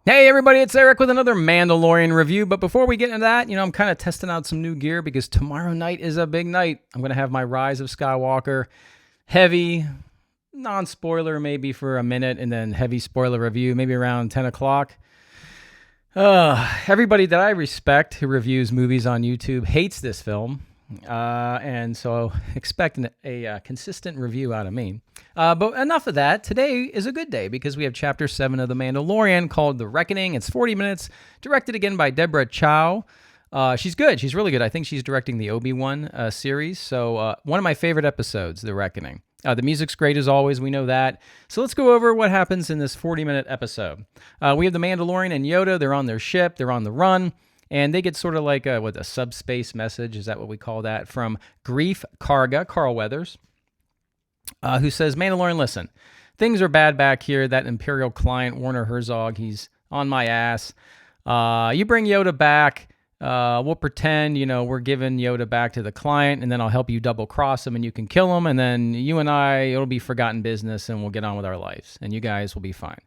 Hey everybody, it's Eric with another Mandalorian review. But before we get into that, I'm kind of testing out some new gear because tomorrow night is a big night. I'm going to have my Rise of Skywalker heavy, non-spoiler maybe for a minute, and then heavy spoiler review maybe around 10 o'clock. Everybody that I respect who reviews movies on YouTube hates this film. And so expect a consistent review out of me. But enough of that. Today is a good day because we have Chapter 7 of The Mandalorian called The Reckoning. It's 40 minutes, directed again by Deborah Chow. She's good. She's really good. I think she's directing the Obi-Wan series. So one of my favorite episodes, The Reckoning. The music's great as always. We know that. So let's go over what happens in this 40-minute episode. We have the Mandalorian and Yoda. They're on their ship. They're on the run. And they get sort of like a subspace message, is that what we call that, from Greef Karga, Carl Weathers, who says, Mandalorian, listen, things are bad back here. That Imperial client, Werner Herzog, he's on my ass. You bring Yoda back. We'll pretend, we're giving Yoda back to the client, and then I'll help you double-cross him, and you can kill him, and then you and I, it'll be forgotten business, and we'll get on with our lives, and you guys will be fine.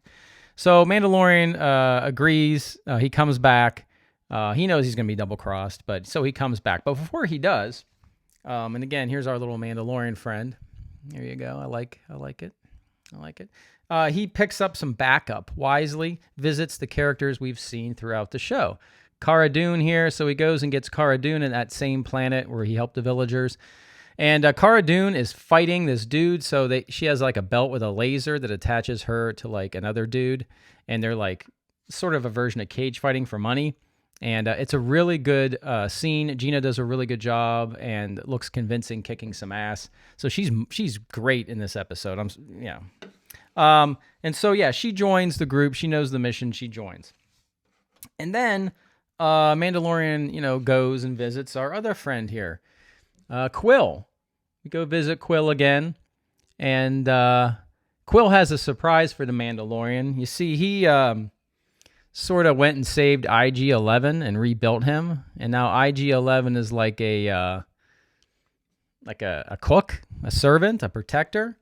So Mandalorian agrees. He comes back. He knows he's going to be double-crossed, but so he comes back. But before he does, and again, here's our little Mandalorian friend. There you go. I like it. He picks up some backup wisely, visits the characters we've seen throughout the show. Cara Dune here, so he goes and gets Cara Dune in that same planet where he helped the villagers. And Cara Dune is fighting this dude, so she has like a belt with a laser that attaches her to like another dude, and they're like sort of a version of cage fighting for money. And it's a really good scene. Gina does a really good job and looks convincing, kicking some ass. So she's great in this episode. And so she joins the group. She knows the mission. She joins. And then Mandalorian, goes and visits our other friend here, Quill. We go visit Quill again, and Quill has a surprise for the Mandalorian. You see, he sort of went and saved IG-11 and rebuilt him, and now IG-11 is like a cook, a servant, a protector.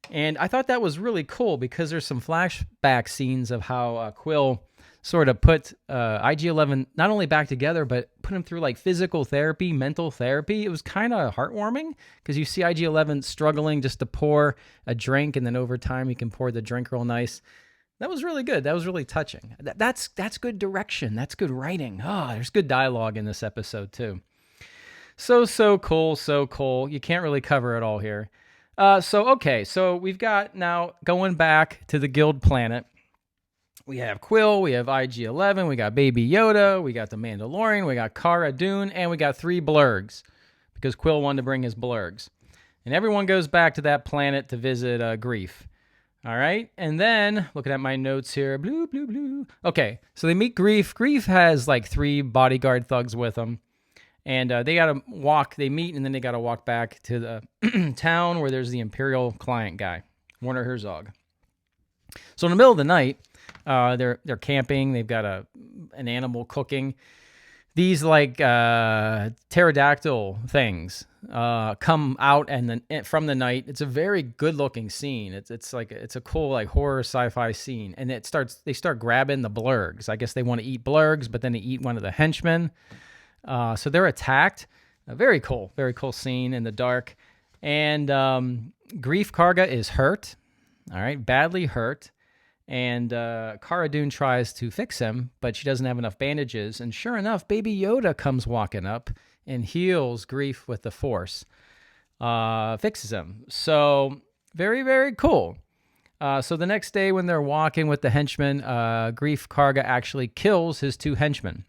And I thought that was really cool because there's some flashback scenes of how Quill sort of put IG-11 not only back together, but put him through like physical therapy, mental therapy. It was kind of heartwarming because you see IG-11 struggling just to pour a drink, and then over time he can pour the drink real nice. That was really good. That was really touching. That's good direction. That's good writing. There's good dialogue in this episode too. So cool. You can't really cover it all here. So we've got now going back to the Guild planet. We have Quill, we have IG-11, we got Baby Yoda, we got the Mandalorian, we got Cara Dune, and we got 3 blurgs because Quill wanted to bring his blurgs. And everyone goes back to that planet to visit Greef. All right, and then looking at my notes here, blue. Okay, so they meet Greef. Greef has like 3 bodyguard thugs with him, and they gotta walk. They meet, and then they gotta walk back to the town where there's the Imperial client guy, Werner Herzog. So in the middle of the night, they're camping. They've got an animal cooking. These like pterodactyl things come out and then from the night. It's a very good looking scene. It's a cool like horror sci-fi scene, and they start grabbing the blurgs. I guess they want to eat blurgs, but then they eat one of the henchmen. So they're attacked. A very cool scene in the dark. And Greef Karga is hurt. All right, badly hurt. And Cara Dune tries to fix him, but she doesn't have enough bandages. And sure enough, Baby Yoda comes walking up and heals Greef with the Force. Fixes him. So very, very cool. So the next day when they're walking with the henchmen, Greef Karga actually kills his 2 henchmen.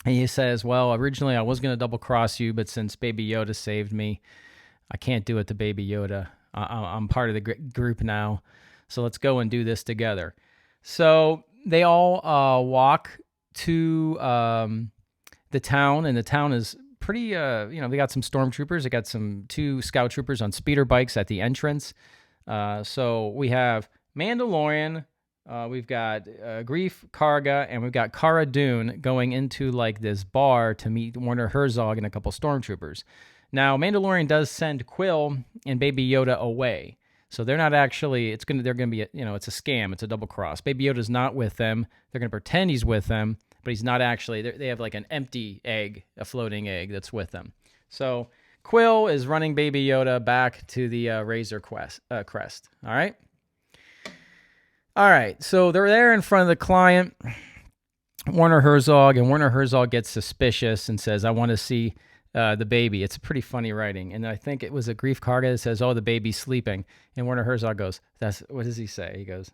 And he says, well, originally I was going to double-cross you, but since Baby Yoda saved me, I can't do it to Baby Yoda. I'm part of the group now. So let's go and do this together. So they all walk to the town, and the town is pretty, they got some stormtroopers. They got 2 scout troopers on speeder bikes at the entrance. So we have Mandalorian, we've got Greef Karga, and we've got Cara Dune going into like this bar to meet Werner Herzog and a couple stormtroopers. Now, Mandalorian does send Quill and Baby Yoda away. So they're not actually. They're gonna be. It's a scam. It's a double cross. Baby Yoda's not with them. They're gonna pretend he's with them, but he's not actually. They have like an empty egg, a floating egg that's with them. So Quill is running Baby Yoda back to the Razor Crest. All right. All right. So they're there in front of the client, Werner Herzog, and Werner Herzog gets suspicious and says, "I want to see the baby." It's pretty funny writing. And I think it was a Grief Karga that says, "Oh, the baby's sleeping." And Werner Herzog goes, what does he say? He goes,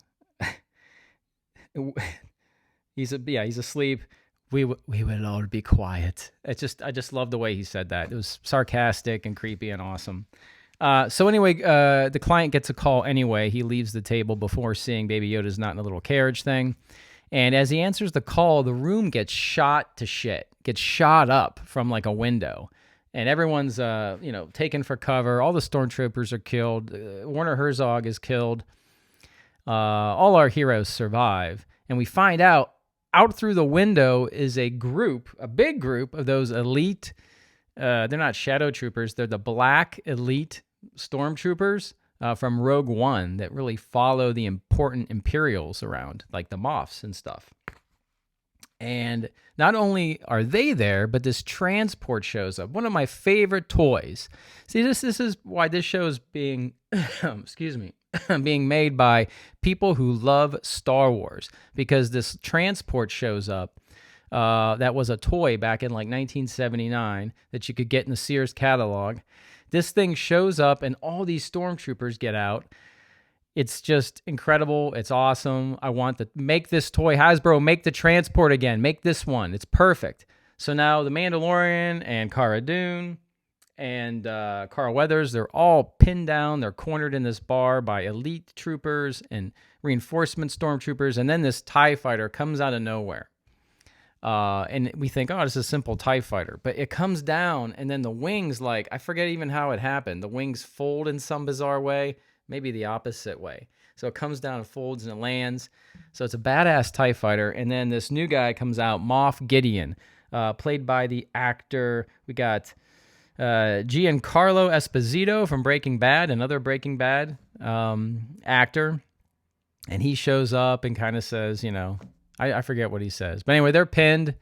he's asleep. We will all be quiet. I just love the way he said that. It was sarcastic and creepy and awesome. So anyway, the client gets a call anyway. He leaves the table before seeing Baby Yoda's not in a little carriage thing. And as he answers the call, the room gets shot to shit, gets shot up from like a window. And everyone's, taken for cover. All the stormtroopers are killed. Werner Herzog is killed. All our heroes survive. And we find out through the window is a big group of those elite, they're not shadow troopers, they're the black elite stormtroopers from Rogue One that really follow the important Imperials around, like the Moffs and stuff. And not only are they there, but this transport shows up. One of my favorite toys. See, this is why this show is being, being made by people who love Star Wars, because this transport shows up. That was a toy back in like 1979 that you could get in the Sears catalog. This thing shows up and all these stormtroopers get out. It's just incredible. It's awesome. I want to make this toy. Hasbro, make the transport again. Make this one. It's perfect. So now the Mandalorian and Cara Dune and Carl Weathers, they're all pinned down. They're cornered in this bar by elite troopers and reinforcement stormtroopers. And then this TIE fighter comes out of nowhere. And we think, oh, this is a simple TIE fighter. But it comes down, and then the wings, I forget even how it happened. The wings fold in some bizarre way, maybe the opposite way. So it comes down and folds and it lands. So it's a badass TIE fighter. And then this new guy comes out, Moff Gideon, played by the actor. We got Giancarlo Esposito from Breaking Bad, another Breaking Bad actor. And he shows up and kind of says, I forget what he says. But anyway, they're pinned.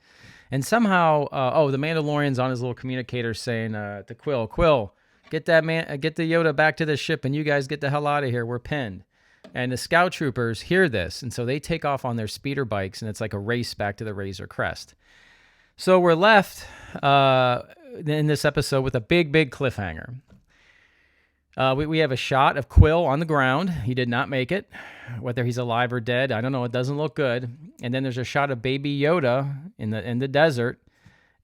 And somehow, the Mandalorian's on his little communicator saying to Quill, get the Yoda back to the ship and you guys get the hell out of here. We're pinned. And the scout troopers hear this. And so they take off on their speeder bikes and it's like a race back to the Razor Crest. So we're left in this episode with a big, big cliffhanger. We have a shot of Quill on the ground. He did not make it. Whether he's alive or dead, I don't know. It doesn't look good. And then there's a shot of Baby Yoda in the desert,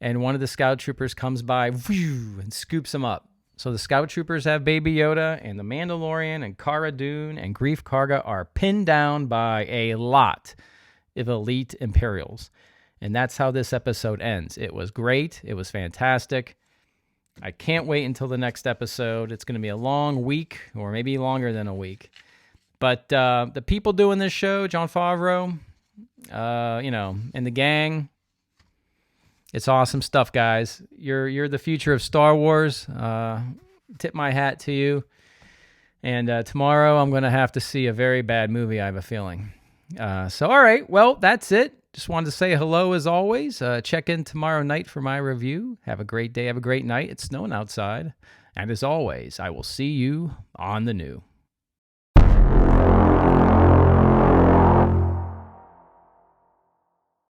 and one of the scout troopers comes by and scoops him up. So the scout troopers have Baby Yoda, and the Mandalorian and Cara Dune and Grief Karga are pinned down by a lot of elite Imperials. And that's how this episode ends. It was great. It was fantastic. I can't wait until the next episode. It's going to be a long week, or maybe longer than a week. But the people doing this show, Jon Favreau, and the gang, it's awesome stuff, guys. You're the future of Star Wars. Tip my hat to you. And tomorrow I'm going to have to see a very bad movie, I have a feeling. So, all right. Well, that's it. Just wanted to say hello as always. Check in tomorrow night for my review. Have a great day. Have a great night. It's snowing outside. And as always, I will see you on the new.